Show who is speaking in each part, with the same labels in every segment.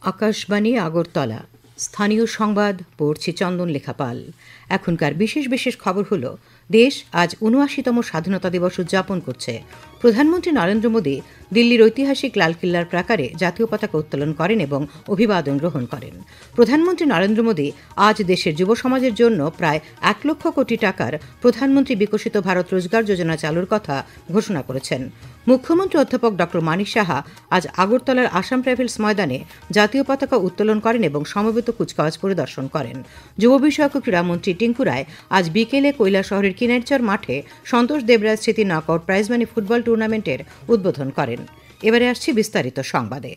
Speaker 1: আকাশবাণী আগরতলা স্থানীয় সংবাদ পড়ছি চন্দন লেখাপাল। এখনকার বিশেষ বিশেষ খবর হলো, দেশ আজ ৭৯তম স্বাধীনতা দিবস উদযাপন করছে। প্রধানমন্ত্রী নরেন্দ্র মোদী দিল্লির ঐতিহাসিক লালকিল্লার প্রাকারে জাতীয় পতাকা উত্তোলন করেন এবং অভিবাদন গ্রহণ করেন। প্রধানমন্ত্রী নরেন্দ্র মোদী আজ দেশের যুব সমাজের জন্য প্রায় ১ লক্ষ কোটি টাকার প্রধানমন্ত্রী বিকশিত ভারত রোজগার যোজনা চালুর কথা ঘোষণা করেছেন। মুখ্যমন্ত্রী অধ্যাপক ড মানিক সাহা আজ আগরতলার আসাম ট্রাভেলস ময়দানে জাতীয় পতাকা উত্তোলন করেন এবং সমবেত কুচকাওয়াজ পরিদর্শন করেন। যুব বিষয়ক ক্রীড়ামন্ত্রী টিঙ্কু রায় আজ বিকেলে কৈলাসহরের কিনারচর মাঠে সন্তোষ দেবরাজ স্মৃতি নকআউট প্রাইজ মানি ফুটবল টুর্নামেন্টের উদ্বোধন করেন। এবারে আসছি বিস্তারিত সংবাদে।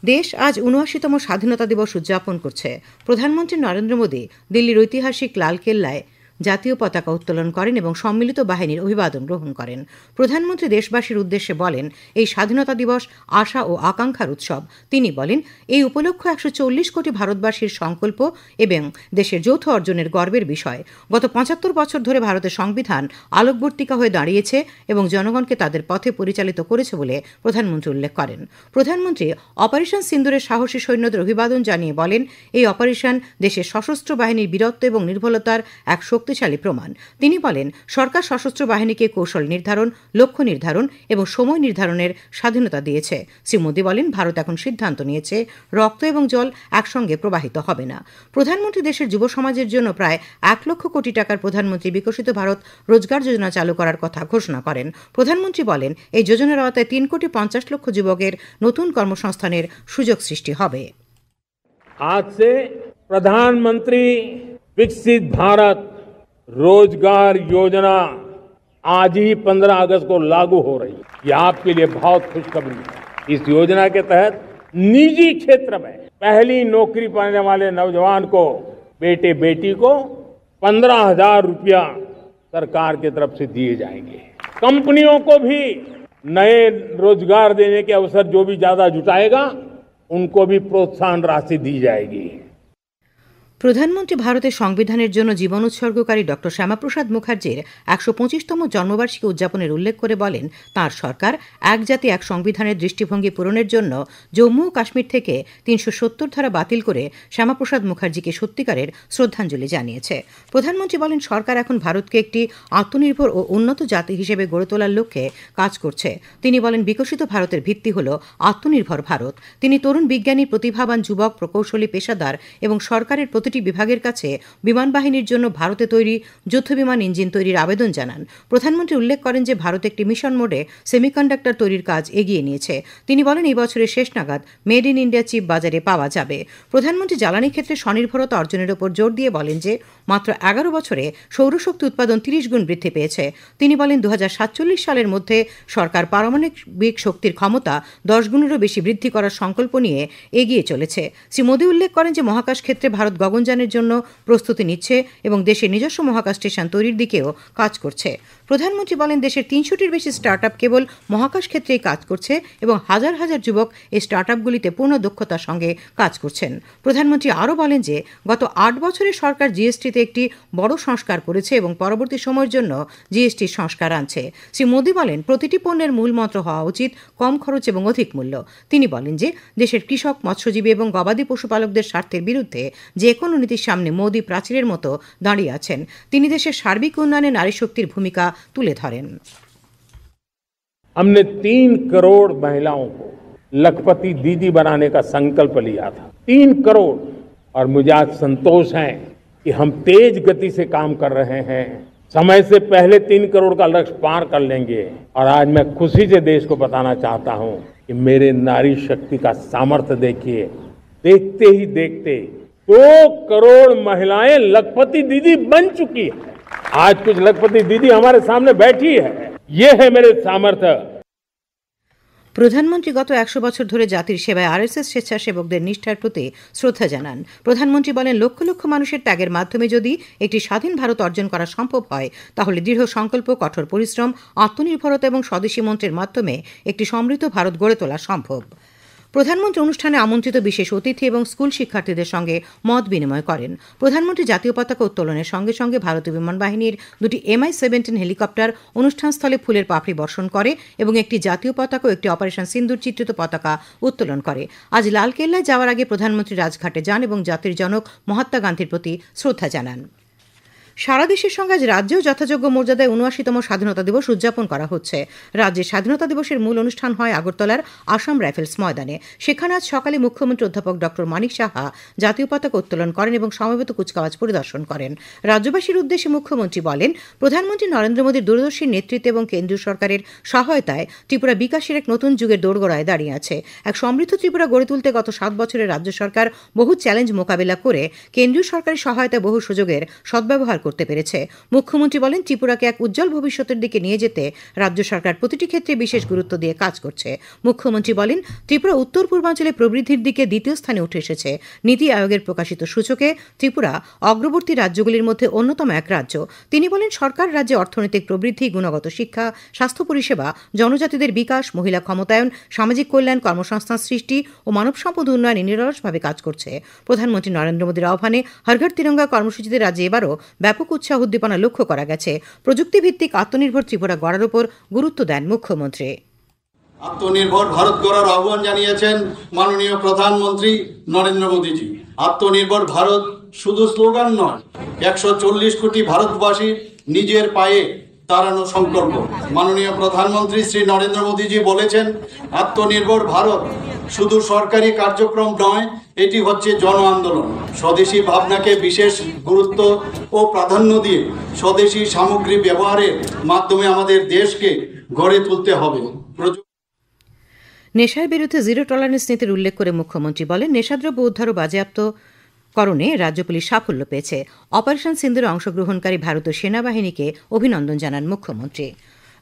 Speaker 1: দেশ আজ ৭৯তম স্বাধীনতা দিবস উদযাপন করছে। প্রধানমন্ত্রী নরেন্দ্র মোদী দিল্লির ঐতিহাসিক লালকেল্লায় জাতীয় পতাকা উত্তোলন করেন এবং সম্মিলিত বাহিনীর অভিবাদন গ্রহণ করেন। প্রধানমন্ত্রী দেশবাসীর উদ্দেশ্যে বলেন, এই স্বাধীনতা দিবস আশা ও আকাঙ্ক্ষার উৎসব। তিনি বলেন, এই উপলক্ষ ১৪০ কোটি ভারতবাসীর সংকল্প এবং দেশের যৌথ অর্জনের গর্বের বিষয়। গত ৭৫ বছর ধরে ভারতের সংবিধান আলোকবর্তিকা হয়ে দাঁড়িয়েছে এবং জনগণকে তাদের পথে পরিচালিত করেছে বলে প্রধানমন্ত্রী উল্লেখ করেন। প্রধানমন্ত্রী অপারেশন সিন্দুরের সাহসী সৈন্যদের অভিবাদন জানিয়ে বলেন, এই অপারেশন দেশের সশস্ত্র বাহিনীর বীরত্ব এবং নির্ভুলতার এক শক্তিশালী প্রমাণ। তিনি বলেন, সরকার সশস্ত্র বাহিনীকে কৌশল নির্ধারণ, লক্ষ্য নির্ধারণ এবং সময় নির্ধারণের স্বাধীনতা দিয়েছে। শ্রী মোদী বলেন, ভারত এখন সিদ্ধান্ত নিয়েছে রক্ত এবং জল একসঙ্গে প্রবাহিত হবে না। প্রধানমন্ত্রী দেশের যুব সমাজের জন্য প্রায় ১ লক্ষ কোটি টাকার প্রধানমন্ত্রী বিকশিত ভারত রোজগার যোজনা চালু করার কথা ঘোষণা করেন। প্রধানমন্ত্রী বলেন, এই যোজনার আওতায় ৩,৫০,০০,০০০ যুবকের নতুন কর্মসংস্থানের সুযোগ সৃষ্টি হবে।
Speaker 2: आज से प्रधानमंत्री विकसित भारत रोजगार योजना आज ही 15 अगस्त को लागू हो रही है। ये आपके लिए बहुत खुशखबरी है। इस योजना के तहत निजी क्षेत्र में पहली नौकरी पाने वाले नौजवान को, बेटे बेटी को 15,000 रुपया सरकार की तरफ से दिए जाएंगे। कंपनियों को भी नए रोजगार देने के अवसर जो भी ज्यादा जुटाएगा उनको भी प्रोत्साहन राशि दी जाएगी।
Speaker 1: প্রধানমন্ত্রী ভারতের সংবিধানের জন্য জীবন উৎসর্গকারী ড শ্যামাপ্রসাদ মুখার্জির ১২৫তম জন্মবার্ষিকী উদযাপনের উল্লেখ করে বলেন, তাঁর সরকার এক জাতি এক সংবিধানের দৃষ্টিভঙ্গি পূরণের জন্য জম্মু ও কাশ্মীর থেকে ৩৭০ ধারা বাতিল করে শ্যামাপ্রসাদ মুখার্জিকে সত্যিকারের শ্রদ্ধাঞ্জলি জানিয়েছে। প্রধানমন্ত্রী বলেন, সরকার এখন ভারতকে একটি আত্মনির্ভর ও উন্নত জাতি হিসেবে গড়ে তোলার লক্ষ্যে কাজ করছে। তিনি বলেন, বিকশিত ভারতের ভিত্তি হল আত্মনির্ভর ভারত। তিনি তরুণ বিজ্ঞানী, প্রতিভাবান যুবক, প্রকৌশলী, পেশাদার এবং সরকারের প্রতিটি বিভাগের কাছে বিমান বাহিনীর জন্য ভারতে তৈরি যুদ্ধবিমান ইঞ্জিন তৈরির আবেদন জানান। প্রধানমন্ত্রী উল্লেখ করেন যে ভারত একটি মিশন মোডে সেমিকন্ডাক্টর তৈরির কাজ এগিয়ে নিয়েছে। তিনি বলেন, এই বছরের শেষ নাগাদ মেড ইন ইন্ডিয়া চিপ বাজারে পাওয়া যাবে। প্রধানমন্ত্রী জ্বালানি ক্ষেত্রে স্বনির্ভরতা অর্জনের উপর জোর দিয়ে বলেন যে মাত্র ১১ বছরে সৌরশক্তি উৎপাদন ৩০ গুণ বৃদ্ধি পেয়েছে। তিনি বলেন, ২০৪৭ সালের মধ্যে সরকার পারমাণবিক শক্তির ক্ষমতা ১০ গুণেরও বেশি বৃদ্ধি করার সংকল্প নিয়ে এগিয়ে চলেছে। শ্রী মোদী উল্লেখ করেন যে মহাকাশ ক্ষেত্রে ভারত গগনযানের জন্য প্রস্তুতি নিচ্ছে এবং দেশের নিজস্ব মহাকাশ স্টেশন তৈরির দিকেও কাজ করছে। প্রধানমন্ত্রী বলেন, দেশের ৩০০টির বেশি স্টার্টআপ কেবল মহাকাশ ক্ষেত্রেই কাজ করছে এবং হাজার হাজার যুবক এই স্টার্টআপগুলিতে পূর্ণ দক্ষতার সঙ্গে কাজ করছেন। প্রধানমন্ত্রী আরও বলেন যে গত ৮ বছরে সরকার জিএসটিতে একটি বড় সংস্কার করেছে এবং পরবর্তী সময়ের জন্য জিএসটির সংস্কার আনছে। শ্রী মোদী বলেন, প্রতিটি পণ্যের মূল মন্ত্র হওয়া উচিত কম খরচ এবং অধিক মূল্য। তিনি বলেন যে দেশের কৃষক, মৎস্যজীবী এবং গবাদি পশুপালকদের স্বার্থের বিরুদ্ধে যে কোনো নীতির সামনে মোদী প্রাচীরের মতো দাঁড়িয়ে আছেন। তিনি দেশের সার্বিক উন্নয়নে নারী শক্তির ভূমিকা তুলে ধরেন।
Speaker 2: हमने 3 करोड़ महिलाओं को लखपति दीदी बनाने का संकल्प लिया था। 3 करोड़। और मुझे आज संतोष है कि हम तेज गति से काम कर रहे हैं। समय से पहले 3 करोड़ का लक्ष्य पार कर लेंगे। और आज मैं खुशी से देश को बताना चाहता हूं कि मेरे नारी शक्ति का सामर्थ्य देखिए। देखते ही देखते 2 करोड़ महिलाएं लखपति दीदी बन चुकी है। आज कुछ लखपति दीदी हमारे सामने बैठी है। ये है मेरे सामर्थ्य।
Speaker 1: প্রধানমন্ত্রী গত ১০০ বছর ধরে জাতির সেবায় আরএসএস স্বেচ্ছাসেবকদের নিষ্ঠার প্রতি শ্রদ্ধা জানান। প্রধানমন্ত্রী বলেন, লক্ষ লক্ষ মানুষের ত্যাগের মাধ্যমে যদি একটি স্বাধীন ভারত অর্জন করা সম্ভব হয়, তাহলে দৃঢ় সংকল্প, কঠোর পরিশ্রম, আত্মনির্ভরতা এবং স্বদেশী মন্ত্রের মাধ্যমে একটি সমৃদ্ধ ভারত গড়ে তোলা সম্ভব। প্রধানমন্ত্রী অনুষ্ঠানে আমন্ত্রিত বিশেষ অতিথি এবং স্কুল শিক্ষার্থীদের সঙ্গে মত বিনিময় করেন। প্রধানমন্ত্রী জাতীয় পতাকা উত্তোলনের সঙ্গে সঙ্গে ভারতীয় বিমান বাহিনীর দুটি MI-17 হেলিকপ্টার অনুষ্ঠানস্থলে ফুলের পাপড়ি বর্ষণ করে এবং একটি জাতীয় পতাকা ও একটি অপারেশন সিন্দুর চিত্রিত পতাকা উত্তোলন করে। আজ লালকেল্লায় যাওয়ার আগে প্রধানমন্ত্রী রাজঘাটে যান এবং জাতির জনক মহাত্মা গান্ধীর প্রতি শ্রদ্ধা জানান। সারা দেশের সঙ্গে আজ রাজ্যেও যথাযোগ্য মর্যাদায় ৭৯তম স্বাধীনতা দিবস উদযাপন করা হচ্ছে। রাজ্যের স্বাধীনতা দিবসের মূল অনুষ্ঠান হয় আগরতলার আসাম রাইফেলস ময়দানে। সেখানে আজ সকালে মুখ্যমন্ত্রী অধ্যাপক ডক্টর মানিক সাহা জাতীয় পতাকা উত্তোলন করেন এবং সমবেত কুচকাওয়াজ পরিদর্শন করেন। রাজ্যবাসীর উদ্দেশ্যে মুখ্যমন্ত্রী বলেন, প্রধানমন্ত্রী নরেন্দ্র মোদীর দূরদর্শী নেতৃত্বে এবং কেন্দ্রীয় সরকারের সহায়তায় ত্রিপুরা বিকাশের এক নতুন যুগের দোরগোড়ায় দাঁড়িয়ে আছে। এক সমৃদ্ধ ত্রিপুরা গড়ে তুলতে গত 7 বছরে রাজ্য সরকার বহু চ্যালেঞ্জ মোকাবিলা করে কেন্দ্রীয় সরকারের সহায়তায় বহু সুযোগের সদ্ব্যবহার করতে পেরেছে। মুখ্যমন্ত্রী বলেন, ত্রিপুরাকে এক উজ্জ্বল ভবিষ্যতের দিকে নিয়ে যেতে রাজ্য সরকার প্রতিটি ক্ষেত্রে বিশেষ গুরুত্ব দিয়ে কাজ করছে। মুখ্যমন্ত্রী বলেন, ত্রিপুরা উত্তর পূর্বাঞ্চলে প্রবৃদ্ধির দিকে দ্বিতীয় স্থানে উঠে এসেছে। নীতি আয়োগের প্রকাশিত সূচকে ত্রিপুরা অগ্রবর্তী রাজ্যগুলির মধ্যে অন্যতম এক রাজ্য। তিনি বলেন, সরকার রাজ্যে অর্থনৈতিক প্রবৃদ্ধি, গুণগত শিক্ষা, স্বাস্থ্য পরিষেবা, জনজাতিদের বিকাশ, মহিলা ক্ষমতায়ন, সামাজিক কল্যাণ, কর্মসংস্থান সৃষ্টি ও মানব সম্পদ উন্নয়নে নিরলসভাবে কাজ করছে। প্রধানমন্ত্রী নরেন্দ্র মোদীর আহ্বানে হর ঘর তিরঙ্গা কর্মসূচিতে রাজ্যে এবারও ব্যাপক উৎসাহ উদ্দীপনা লক্ষ্য করা গেছে। প্রযুক্তিভিত্তিক আত্মনির্ভর ত্রিপুরা গড়ার উপর গুরুত্ব দেন মুখ্যমন্ত্রী।
Speaker 3: আত্মনির্ভর ভারত গড়ার আহ্বান জানিয়েছেন মাননীয় প্রধানমন্ত্রী নরেন্দ্র মোদীজি। আত্মনির্ভর ভারত শুধু স্লোগান নয়, 140 কোটি ভারতবাসী নিজের পায়ে দাঁড়ানো সংকল্প। মাননীয় প্রধানমন্ত্রী শ্রী নরেন্দ্র মোদীজি বলেছেন, আত্মনির্ভর ভারত শুধু সরকারি কার্যক্রম নয়, এটি হচ্ছে জন আন্দোলন। স্বদেশী ভাবনাকে বিশেষ গুরুত্ব ও প্রাধান্য দিয়ে স্বদেশী সামগ্রী ব্যবহারের মাধ্যমে আমাদের দেশকে গড়ে তুলতে হবে।
Speaker 1: নেশার বিরুদ্ধে জিরো টলারেন্স নীতির উল্লেখ করে মুখ্যমন্ত্রী বলেন, নেশাদ্রব্য উদ্ধার ও বাজেয়াপ্ত করণে রাজ্য পুলিশ সাফল্য পেয়েছে। অপারেশন সিন্দুরে অংশগ্রহণকারী ভারতীয় সেনাবাহিনীকে অভিনন্দন জানান মুখ্যমন্ত্রী।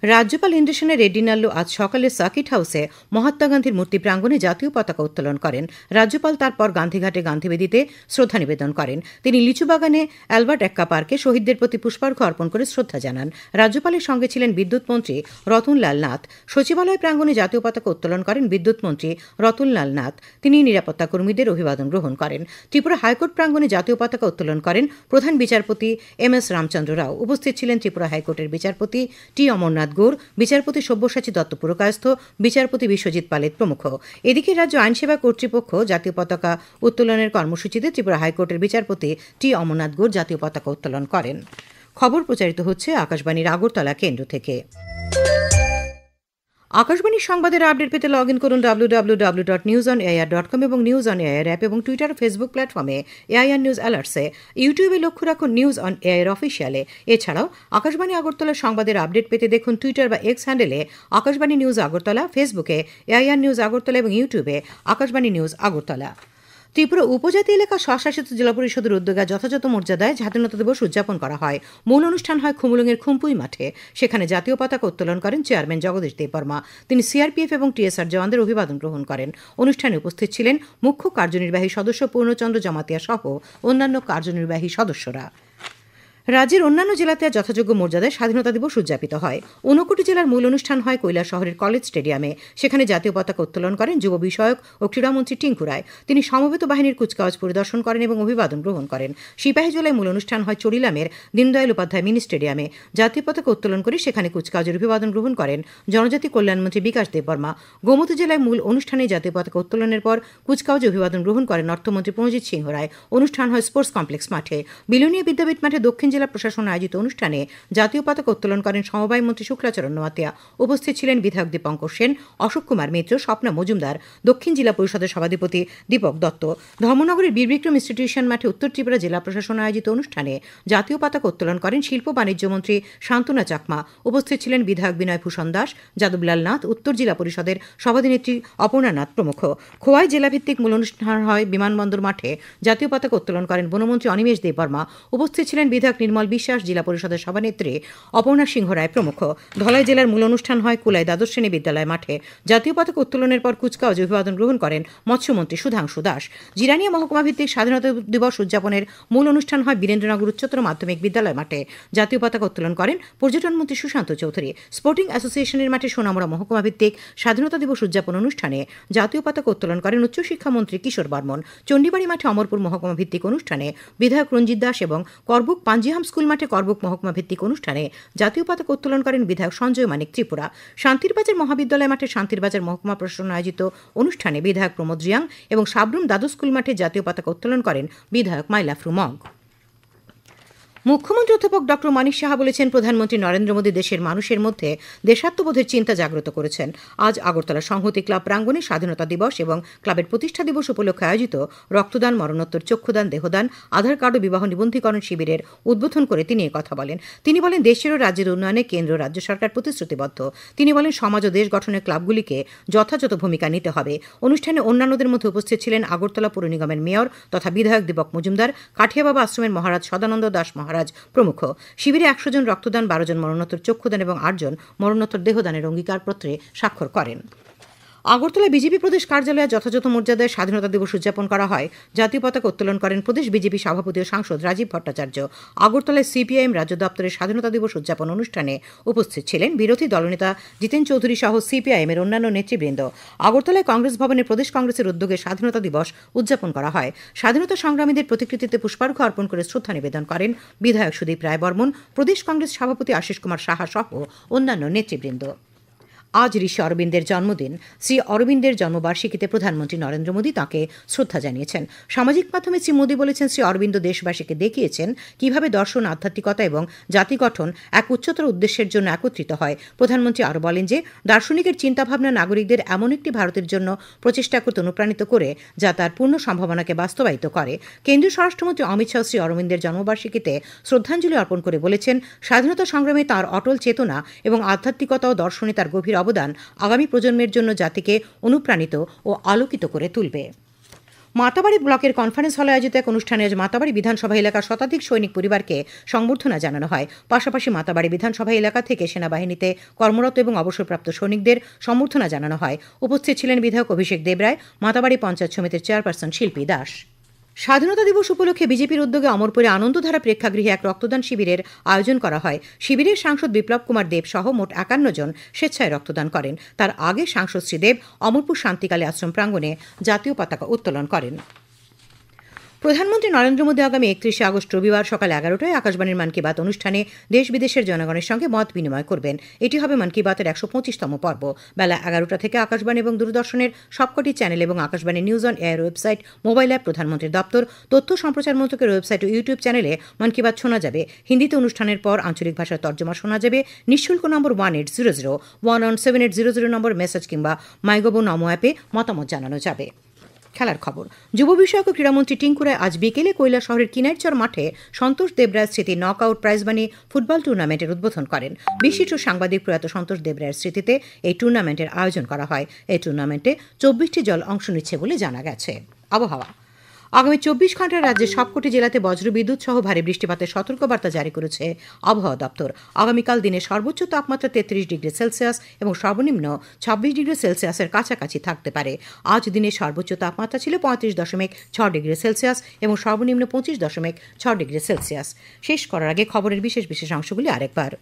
Speaker 1: রাজ্যপাল ইন্দ্রসেনা রেড্ডি নাল্লু আজ সকালে সার্কিট হাউসে মহাত্মা গান্ধীর মূর্তি প্রাঙ্গণে জাতীয় পতাকা উত্তোলন করেন। রাজ্যপাল তারপর গান্ধীঘাটে গান্ধীবেদিতে শ্রদ্ধা নিবেদন করেন। তিনি লিচুবাগানে অ্যালবার্ট এক্কা পার্কে শহীদদের প্রতি পুষ্পার্ঘ্য অর্পণ করে শ্রদ্ধা জানান। রাজ্যপালের সঙ্গে ছিলেন বিদ্যুৎ মন্ত্রী রতনলাল নাথ। সচিবালয় প্রাঙ্গণে জাতীয় পতাকা উত্তোলন করেন বিদ্যুৎ মন্ত্রী রতনলাল নাথ। তিনি নিরাপত্তা কর্মীদের অভিবাদন গ্রহণ করেন। ত্রিপুরা হাইকোর্ট প্রাঙ্গণে জাতীয় পতাকা উত্তোলন করেন প্রধান বিচারপতি MS রামচন্দ্র রাও। উপস্থিত ছিলেন ত্রিপুরা হাইকোর্টের বিচারপতি টি অমরনাথ গৌর, বিচারপতি সব্যসাচী দত্ত পুরকায়স্থ, বিচারপতি বিশ্বজিৎ পালেত প্রমুখ। এদিকে রাজ্য আইনসেবা কর্তৃপক্ষ জাতীয় পতাকা উত্তোলনের কর্মসূচিতে ত্রিপুরা হাইকোর্টের বিচারপতি টি অমরনাথ গৌর জাতীয় পতাকা উত্তোলন করেন। খবর প্রচারিত হচ্ছে আকাশবাণীর আগরতলা কেন্দ্র থেকে। আকাশবাণীর সংবাদের আপডেট পেতে লগ ইন করুন www.newsonair.com এবং নিউজ অন এয়ার অ্যাপ এবং টুইটার ও ফেসবুক প্ল্যাটফর্মে এআইআর নিউজ অ্যালার্টসে। ইউটিউবে লক্ষ্য রাখুন নিউজ অন এয়ার অফিসিয়ালে। এছাড়াও আকাশবাণী আগরতলার সংবাদের আপডেট পেতে দেখুন টুইটার বা এক্স হ্যান্ডেলে আকাশবাণী নিউজ আগরতলা, ফেসবুকে এআইআর নিউজ আগরতলা এবং ইউটিউবে আকাশবাণী নিউজ আগরতলা। ত্রিপুরা উপজাতি এলাকা স্বশাসিত জেলা পরিষদের উদ্যোগে যথাযথ মর্যাদায় স্বাধীনতা দিবস উদযাপন করা হয়। মূল অনুষ্ঠান হয় খুমুলুঙের খুম্পুই মাঠে। সেখানে জাতীয় পতাকা উত্তোলন করেন চেয়ারম্যান জগদীশ দেববর্মা। তিনি সিআরপিএফ এবং টিএসআর জওয়ানদের অভিবাদন গ্রহণ করেন। অনুষ্ঠানে উপস্থিত ছিলেন মুখ্য কার্যনির্বাহী সদস্য পূর্ণচন্দ্র জমাতিয়া সহ অন্যান্য কার্যনির্বাহী সদস্যরা। রাজ্যের অন্যান্য জেলাতে যথাযোগ্য মর্যাদায় স্বাধীনতা দিবস উদযাপিত হয়। 59 জেলার মূল অনুষ্ঠান হয় কৈলাস শহরের কলেজ স্টেডিয়ামে। সেখানে জাতীয় পতাকা উত্তোলন করেন যুব বিষয়ক ও ক্রীড়ামন্ত্রী টিঙ্কু রায়। তিনি সমবেত বাহিনীর কুচকাওয়াজ পরিদর্শন করেন এবং অভিবাদন গ্রহণ করেন। সিপাহীজলায় মূল অনুষ্ঠান হয় চড়িলামের দীনদয়াল উপাধ্যায় মিনি স্টেডিয়ামে। জাতীয় পতাকা উত্তোলন করে সেখানে কুচকাওয়াজের অভিবাদন গ্রহণ করেন জনজাতি কল্যাণমন্ত্রী বিকাশ দেববর্মা। গোমতী জেলায় মূল অনুষ্ঠানে জাতীয় পতাকা উত্তোলনের পর কুচকাওয়াজে অভিবাদন গ্রহণ করেন অর্থমন্ত্রী প্রণজিৎ সিংহ রায়। অনুষ্ঠান হয় স্পোর্টস কমপ্লেক্স মাঠে। বিলোনিয়া বিদ্যাপীঠ মাঠে দক্ষিণ জেলা প্রশাসন আয়োজিত অনুষ্ঠানে জাতীয় পতাকা উত্তোলন করেন সমবায় মন্ত্রী শুক্লাচরণ নোয়াতিয়া। উপস্থিত ছিলেন বিধায়ক দীপঙ্কর সেন, অশোক কুমার মিত্র, স্বপ্না মজুমদার, দক্ষিণ জেলা পরিষদের সভাধিপতি দীপক দত্ত। ধর্মনগরের বীরবিক্রম ইনস্টিটিউশন মাঠে উত্তর ত্রিপুরা জেলা প্রশাসন আয়োজিত অনুষ্ঠানে জাতীয় পতাকা উত্তোলন করেন শিল্প বাণিজ্য মন্ত্রী শান্তনা চাকমা। উপস্থিত ছিলেন বিধায়ক বিনয় ভূষণ দাস, যাদবলাল নাথ, উত্তর জেলা পরিষদের সভাধিনেত্রী অপর্ণা নাথ প্রমুখ। খোয়াই জেলাভিত্তিক মূল অনুষ্ঠান হয় বিমানবন্দর মাঠে। জাতীয় পতাকা উত্তোলন করেন বনমন্ত্রী অনিমেষ দেববর্মা। উপস্থিত ছিলেন বিধায়ক নির্মল বিশ্বাস, জেলা পরিষদের সভানেত্রী অপর্ণা সিংহ রায় প্রমুখ। ধলাই জেলার মূল অনুষ্ঠান হয় কুলাই দ্বাদশ শ্রেণী বিদ্যালয় মাঠে। জাতীয় পতাকা উত্তোলনের পর কুচকাওয়াজ অভিবাদন গ্রহণ করেন মৎস্যমন্ত্রী সুধাংশু দাস। জিরানিয়া মহকুমা ভিত্তিক স্বাধীনতা দিবস উদযাপনের মূল অনুষ্ঠান হয় বীরেন্দ্রনগর উচ্চতর মাধ্যমিক বিদ্যালয় মাঠে। জাতীয় পতাকা উত্তোলন করেন পর্যটন মন্ত্রী সুশান্ত চৌধুরী। স্পোর্টিং অ্যাসোসিয়েশনের মাঠে সোনামুড়া মহকুমা ভিত্তিক স্বাধীনতা দিবস উদযাপন অনুষ্ঠানে জাতীয় পতাকা উত্তোলন করেন উচ্চশিক্ষামন্ত্রী কিশোর বর্মন। চণ্ডীবাড়ি মাঠে অমরপুর মহকুমা ভিত্তিক অনুষ্ঠানে বিধায়ক রঞ্জিত দাস এবং করবুক পাঞ্জিহাম স্কুল মাঠে করবুক মহকুমা ভিত্তিক অনুষ্ঠানে জাতীয় পতাকা উত্তোলন করেন বিধায়ক সঞ্জয় মানিক ত্রিপুরা। শান্তিরবাজার মহাবিদ্যালয় মাঠে শান্তিরবাজার মহকুমা প্রশাসন আয়োজিত অনুষ্ঠানে বিধায়ক প্রমোদ রিয়াং এবং সাবরুম দ্বাদশ স্কুল মাঠে জাতীয় পতাকা উত্তোলন করেন বিধায়ক মাইলাফরু মগ। মুখ্যমন্ত্রী অধ্যাপক ডক্টর মানিক সাহা বলেছেন, প্রধানমন্ত্রী নরেন্দ্র মোদী দেশের মানুষের মধ্যে দেশাত্মবোধের চিন্তা জাগ্রত করেছেন। আজ আগরতলা সংহতি ক্লাব প্রাঙ্গণে স্বাধীনতা দিবস এবং ক্লাবের প্রতিষ্ঠা দিবস উপলক্ষে আয়োজিত রক্তদান, মরণোত্তর চক্ষুদান, দেহদান, আধার কার্ড ও বিবাহ নিবন্ধীকরণ শিবিরের উদ্বোধন করে তিনি কথা বলেন। তিনি বলেন, দেশের ও রাজ্যের উন্নয়নে কেন্দ্র রাজ্য সরকার প্রতিশ্রুতিবদ্ধ। তিনি বলেন, সমাজ ও দেশ গঠনের ক্লাবগুলিকে যথাযথ ভূমিকা নিতে হবে। অনুষ্ঠানে অন্যান্যদের মধ্যে উপস্থিত ছিলেন আগরতলা পৌর নিগমের মেয়র তথা বিধায়ক দীপক মজুমদার, কাঠিয়াবাবা আশ্রমের মহারাজ সদানন্দ দাস মহারাজ প্রমুখ। শিবিরে 100 জন রক্তদান, 12 জন মরণোত্তর চক্ষুদান এবং 8 জন মরণোত্তর দেহদানের অঙ্গীকারপত্রে স্বাক্ষর করেন। আগরতলা বিজেপি প্রদেশ কার্যালয়ে যথাযথ মর্যাদায় স্বাধীনতা দিবস উদযাপন করা হয়। জাতীয় পতাকা উত্তোলন করেন প্রদেশ বিজেপি সভাপতি ও সাংসদ রাজীব ভট্টাচার্য। আগরতলায় সিপিআইএম রাজ্য দপ্তরের স্বাধীনতা দিবস উদযাপন অনুষ্ঠানে উপস্থিত ছিলেন বিরোধী দলনেতা জিতেন চৌধুরী সহ সিপিআইএমের অন্যান্য নেতৃবৃন্দ। আগরতলায় কংগ্রেস ভবনে প্রদেশ কংগ্রেসের উদ্যোগে স্বাধীনতা দিবস উদযাপন করা হয়। স্বাধীনতা সংগ্রামীদের প্রতিকৃতিতে পুষ্পার্ঘ্য অর্পণ করে শ্রদ্ধা নিবেদন করেন বিধায়ক সুদীপ রায় বর্মন, প্রদেশ কংগ্রেস সভাপতি আশিস কুমার সাহা সহ অন্যান্য নেতৃবৃন্দ। আজ ঋষি অরবিন্দের জন্মদিন। শ্রী অরবিন্দের জন্মবার্ষিকীতে প্রধানমন্ত্রী নরেন্দ্র মোদী তাঁকে শ্রদ্ধা জানিয়েছেন। সামাজিক মাধ্যমে শ্রী মোদী বলেছেন, শ্রী অরবিন্দ দেশবাসীকে দেখিয়েছেন কিভাবে দর্শন, আধ্যাত্মিকতা এবং জাতি গঠন এক উচ্চতর উদ্দেশ্যের জন্য একত্রিত হয়। প্রধানমন্ত্রী আরও বলেন যে, দার্শনিকের চিন্তাভাবনা নাগরিকদের এমন একটি ভারতের জন্য প্রচেষ্টা করতে অনুপ্রাণিত করে যা তার পূর্ণ সম্ভাবনাকে বাস্তবায়িত করে। কেন্দ্রীয় স্বরাষ্ট্রমন্ত্রী অমিত শাহ শ্রী অরবিন্দের জন্মবার্ষিকীতে শ্রদ্ধাঞ্জলি অর্পণ করে বলেছেন, স্বাধীনতা সংগ্রামে তাঁর অটল চেতনা এবং আধ্যাত্মিকতা ও দর্শনে তার গভীর অবদান আগামী প্রজন্মের জন্য জাতিকে অনুপ্রাণিত ও আলোকিত করে তুলবে। মাতাবাড়ি ব্লকের কনফারেন্স হলে আয়োজিত এক অনুষ্ঠানে আজ মাতাবাড়ি বিধানসভা এলাকার শতাধিক সৈনিক পরিবারকে সংবর্ধনা জানানো হয়। পাশাপাশি মাতাবাড়ি বিধানসভা এলাকা থেকে সেনাবাহিনীতে কর্মরত এবং অবসরপ্রাপ্ত সৈনিকদের সম্বর্ধনা জানানো হয়। উপস্থিত ছিলেন বিধায়ক অভিষেক দেবরায়, মাতাবাড়ি পঞ্চায়েত সমিতির চেয়ারপারসন শিল্পী দাস। স্বাধীনতা দিবস উপলক্ষে বিজেপির উদ্যোগে অমরপুরে আনন্দধারা প্রেক্ষাগৃহে এক রক্তদান শিবিরের আয়োজন করা হয়। শিবিরের সাংসদ বিপ্লব কুমার দেব সহ মোট 51 জন স্বেচ্ছায় রক্তদান করেন। তার আগে সাংসদ শ্রী দেব অমরপুর শান্তিকালী আশ্রম প্রাঙ্গণে জাতীয় পতাকা উত্তোলন করেন। প্রধানমন্ত্রী নরেন্দ্র মোদী আগামী 31 আগস্ট রবিবার সকাল 11টায় আকাশবাণীর মন কি বাত অনুষ্ঠানে দেশ বিদেশের জনগণের সঙ্গে মত বিনিময় করবেন। এটি হবে মন কি বাতের 125তম পর্ব। বেলা 11টা থেকে আকাশবাণী এবং দূরদর্শনের সবকটি চ্যানেল এবং Akashvani news on air website, mobile app, প্রধানমন্ত্রীর দপ্তর, তথ্য সম্প্রচার মন্ত্রকের ওয়েবসাইট ও ইউটিউব চ্যানেলে মন কি বাত শোনা যাবে। হিন্দিতে অনুষ্ঠানের পর আঞ্চলিক ভাষার তর্জমা শোনা যাবে। নিঃশুল্ক নম্বর 1800 নম্বর মেসেজ কিংবা মাইগভ নমো অ্যাপে মতামত জানানো যাবে। খেলার খবর। যুব বিষয়ক ক্রীড়ামন্ত্রী টিঙ্কু রায় আজ বিকেলে কৈলাসহরের কিনাইরচর মাঠে সন্তোষ দেবরায়ের স্মৃতি নকআউট প্রাইজমানি ফুটবল টুর্নামেন্টের উদ্বোধন করেন। বিশিষ্ট সাংবাদিক প্রয়াত সন্তোষ দেবরায়ের স্মৃতিতে এই টুর্নামেন্টের আয়োজন করা হয়। এই টুর্নামেন্টে 24টি দল অংশ নিচ্ছে বলে জানা গেছে। আবহাওয়া। আগামী 24 ঘণ্টায় রাজ্যের সবকটি জেলাতে বজ্রবিদ্যুৎ সহ ভারী বৃষ্টিপাতের সতর্কবার্তা জারি করেছে আবহাওয়া দপ্তর। আগামীকাল দিনের সর্বোচ্চ তাপমাত্রা 33 ডিগ্রি সেলসিয়াস এবং সর্বনিম্ন 26 ডিগ্রি সেলসিয়াসের কাছাকাছি থাকতে পারে। আজ দিনের সর্বোচ্চ তাপমাত্রা ছিল 35.6 ডিগ্রি সেলসিয়াস এবং সর্বনিম্ন 25.6 ডিগ্রি সেলসিয়াস। শেষ করার আগে খবরের বিশেষ বিশেষ অংশগুলি আরেকবার।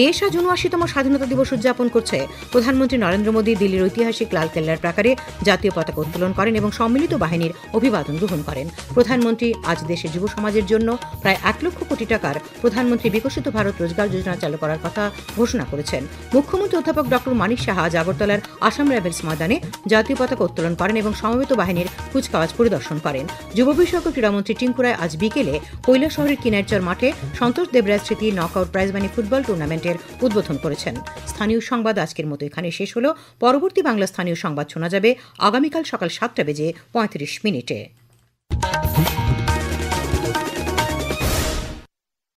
Speaker 1: দেশ আজ ৭৯তম স্বাধীনতা দিবস উদযাপন করছে। প্রধানমন্ত্রী নরেন্দ্র মোদী দিল্লির ঐতিহাসিক লালকেল্লার প্রাকারে জাতীয় পতাকা উত্তোলন করেন এবং সম্মিলিত বাহিনীর অভিবাদন গ্রহণ করেন। প্রধানমন্ত্রী আজ দেশের যুব সমাজের জন্য প্রায় 1 লক্ষ কোটি টাকার প্রধানমন্ত্রী বিকশিত ভারত রোজগার যোজনা চালু করার কথা ঘোষণা করেছেন। মুখ্যমন্ত্রী অধ্যাপক ডক্টর মানিক সাহা আজ আগরতলার আসাম রাইফেলস ময়দানে জাতীয় পতাকা উত্তোলন করেন এবং সমবেত বাহিনীর কুচকাওয়াজ পরিদর্শন করেন। যুব বিষয়ক ক্রীড়ামন্ত্রী টিঙ্কু রায় আজ বিকেলে কৈলাসহরের কিনাইরচর মাঠে সন্তোষ দেবরায়ের স্মৃতি নকআউট প্রাইজমানি ফুটবল টুর্নামেন্টের উদ্বোধন করেছেন। স্থানীয় সংবাদ আজকের মতো এখানে শেষ হলো। পরবর্তী বাংলা স্থানীয় সংবাদ শোনা যাবে আগামীকাল সকাল 7টা বেজে 35 মিনিটে।